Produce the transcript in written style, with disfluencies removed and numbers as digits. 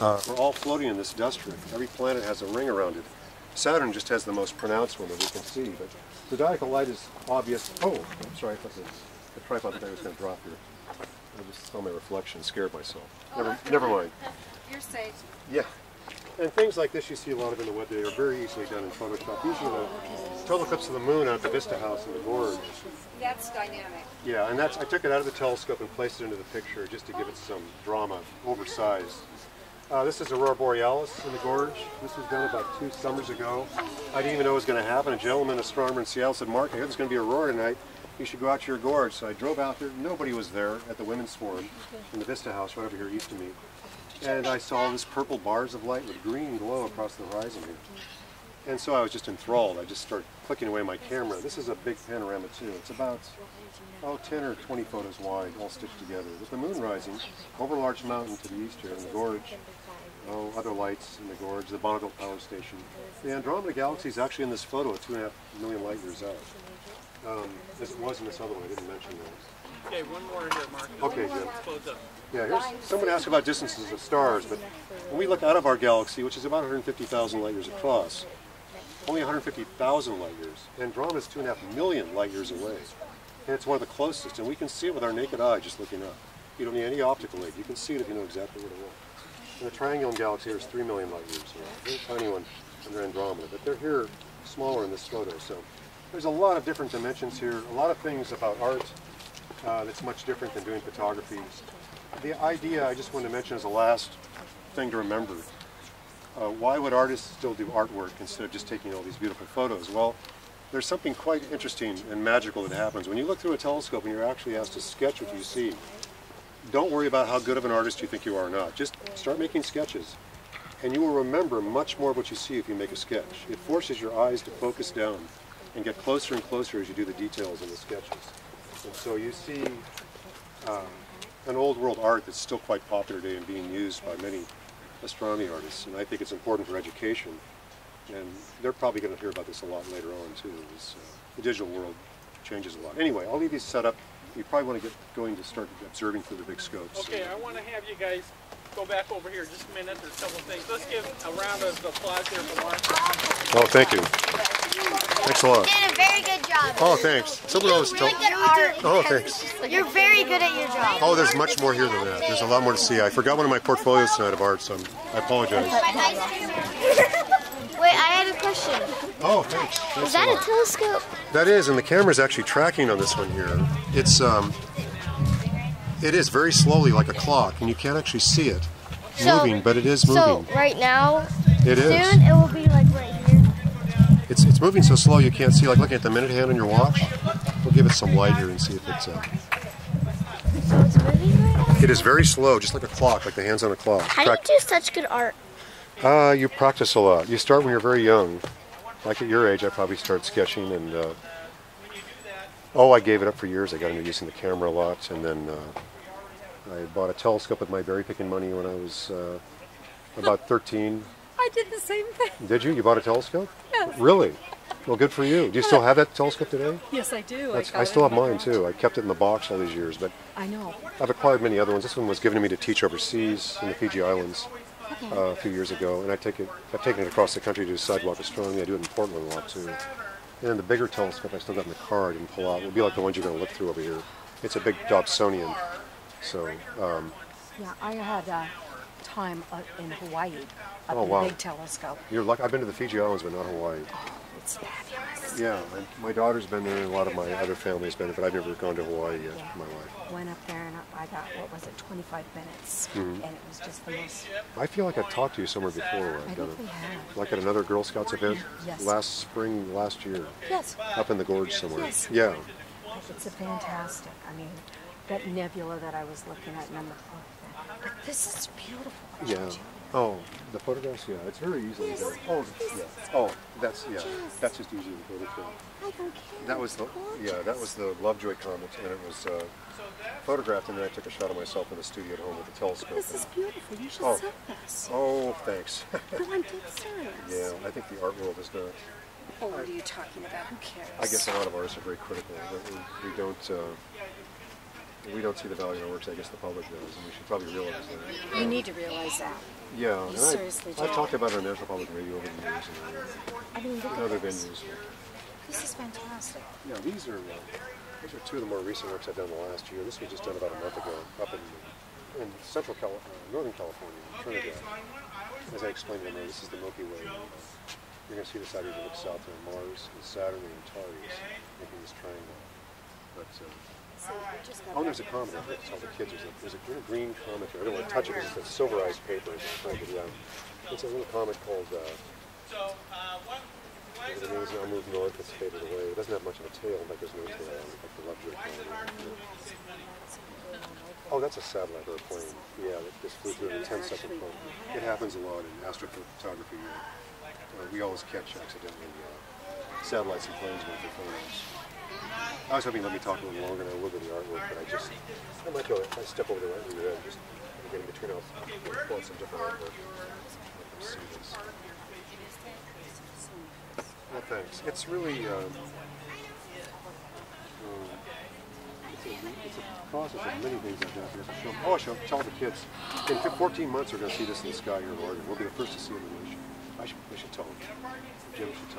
we're all floating in this dust ring. Every planet has a ring around it. Saturn just has the most pronounced one that we can see, but zodiacal light is obvious. Oh, I'm sorry, I thought the tripod thing was going to drop here. I just saw my reflection, scared myself. Never mind. You're safe. Yeah. And things like this you see a lot of in the web today are very easily done in Photoshop. These are the total eclipse of the moon out of the Vista House in the Gorge. That's dynamic. Yeah, and I took it out of the telescope and placed it into the picture just to give it some drama, oversized. This is Aurora Borealis in the Gorge. This was done about 2 summers ago. I didn't even know it was going to happen. A gentleman, astronomer in Seattle said, "Mark, I heard there's going to be Aurora tonight. You should go out to your gorge." So I drove out there. Nobody was there at the Women's Forum in the Vista House right over here east of me. And I saw this purple bars of light with green glow across the horizon here. And so I was just enthralled. I just started clicking away my camera. This is a big panorama too. It's about 10 or 20 photos wide, all stitched together. With the moon rising over a large mountain to the east here in the Gorge. Oh, other lights in the Gorge, the Bonneville Power Station. The Andromeda Galaxy is actually in this photo at 2.5 million light years out. As it was in this other one, I didn't mention that. Okay, one more here, Mark. Okay, Jim. Close up. Yeah, someone asked about distances of stars, but when we look out of our galaxy, which is about 150,000 light years across, only 150,000 light years. Andromeda is 2.5 million light years away. And it's one of the closest, and we can see it with our naked eye just looking up. You don't need any optical aid. You can see it if you know exactly what it is. And the Triangulum Galaxy is 3 million light years away. Very tiny one under Andromeda, but they're here smaller in this photo. So there's a lot of different dimensions here, a lot of things about art that's much different than doing photography. The idea I just wanted to mention as a last thing to remember, why would artists still do artwork instead of just taking all these beautiful photos? Well, there's something quite interesting and magical that happens. When you look through a telescope and you're actually asked to sketch what you see, don't worry about how good of an artist you think you are or not. Just start making sketches, and you will remember much more of what you see if you make a sketch. It forces your eyes to focus down and get closer and closer as you do the details in the sketches. And so you see an old world art that's still quite popular today and being used by many astronomy artists, and I think it's important for education. And they're probably going to hear about this a lot later on too, as the digital world changes a lot. Anyway, I'll leave these set up. You probably want to get going to start observing through the big scopes. Okay, I want to have you guys go back over here just a minute. There's a couple things. Let's give a round of applause here for Mark. Oh, thank you. Thanks a lot. You did a very good job. Oh, thanks. Someone always Really good art. Oh, thanks. You're very good at your job. Oh, there's much more here than that. There's a lot more to see. I forgot one of my portfolios tonight of art, so I apologize. Wait, I had a question. Oh, thanks. Is that a telescope? That is, and the camera's actually tracking on this one here. It is very slowly like a clock, and you can't actually see it moving, but it is moving. So right now, it is. Soon it will be like right here. It's moving so slow you can't see, like looking at the minute hand on your watch. We'll give it some light here and see if it's... So it's moving right now? It is very slow, just like a clock, like the hands on a clock. How do you do such good art? You practice a lot. You start when you're very young. Like at your age, I probably started sketching, and I gave it up for years. I got into using the camera a lot, and then I bought a telescope with my berry picking money when I was about 13. I did the same thing. Did you? You bought a telescope? Yes. Really? Well, good for you. Do you still have that telescope today? Yes, I do. I still have mine too. I kept it in the box all these years, but I know. I've acquired many other ones. This one was given to me to teach overseas in the Fiji Islands a few years ago, and I've taken it across the country to do sidewalk astronomy. I do it in Portland a lot too. And then the bigger telescope I still got in the car. I didn't pull out. It would be like the ones you're going to look through over here. It's a big Dobsonian. So. Yeah, I had time in Hawaii up Oh, in wow. a big telescope. You're lucky. I've been to the Fiji Islands, but not Hawaii. Oh, it's fabulous. Yeah, and my daughter's been there, and a lot of my other family's been there, but I've never gone to Hawaii yet in my life. Went up there and I got, 25 minutes, and it was just the most... I feel like I talked to you somewhere before. I think we have. Like at another Girl Scouts event? Yes. Last year. Yes. Up in the Gorge somewhere. Yes. Yeah. It's a fantastic. I mean, that nebula that I was looking at, and I'm like, oh, but this is beautiful. Yeah. Oh, the photographs? Yeah, it's very easily done. Oh, yeah. Oh, that's just easy to photograph. I don't care. That was the Lovejoy comet, and it was photographed, and then I took a shot of myself in the studio at home with a telescope. This is beautiful. You should sell this. Oh, thanks. No, I'm dead serious. Yeah, I think the art world is not. Oh, what are you talking about? Who cares? I guess a lot of artists are very critical. We don't. We don't see the value in our works, I guess the public does, and we should probably realize that. You need to realize that. Yeah, You and seriously do. I've talked about it on National Public Radio over the years I mean, look and at other this. venues. This is fantastic. Yeah, these are two of the more recent works I've done in the last year. This was just done about a month ago up in Northern California, in Trinidad. As I explained to them, this is the Milky Way. You're going to see this out here that looks south to Mars, and Saturn, and Antares, making this triangle. But, oh, there's a comet. I have to tell the kids. There's a little green comet here. I don't want to touch it because it's silverized paper. It's a little comet called, the name is now moved north. It's faded away. It doesn't have much of a tail, like there's no tail on it, like the luxury comet. Oh, that's a satellite or a plane. Yeah, that just flew through in a 10-second plane. It happens a lot in astrophotography. We always catch accidentally satellites and planes with their photos. I was hoping let me talk a little longer and I would with the artwork, but I might go, if I step over the right of your head, just get in between, I'll pull out some different artwork. Let's see this. Well, thanks. It's really, it's a process of many things I've done here to show. Oh, I should tell the kids. In 14 months, we're going to see this in the sky here in Oregon. We'll be the first to see it in the nation. We should tell them. Jim should tell them.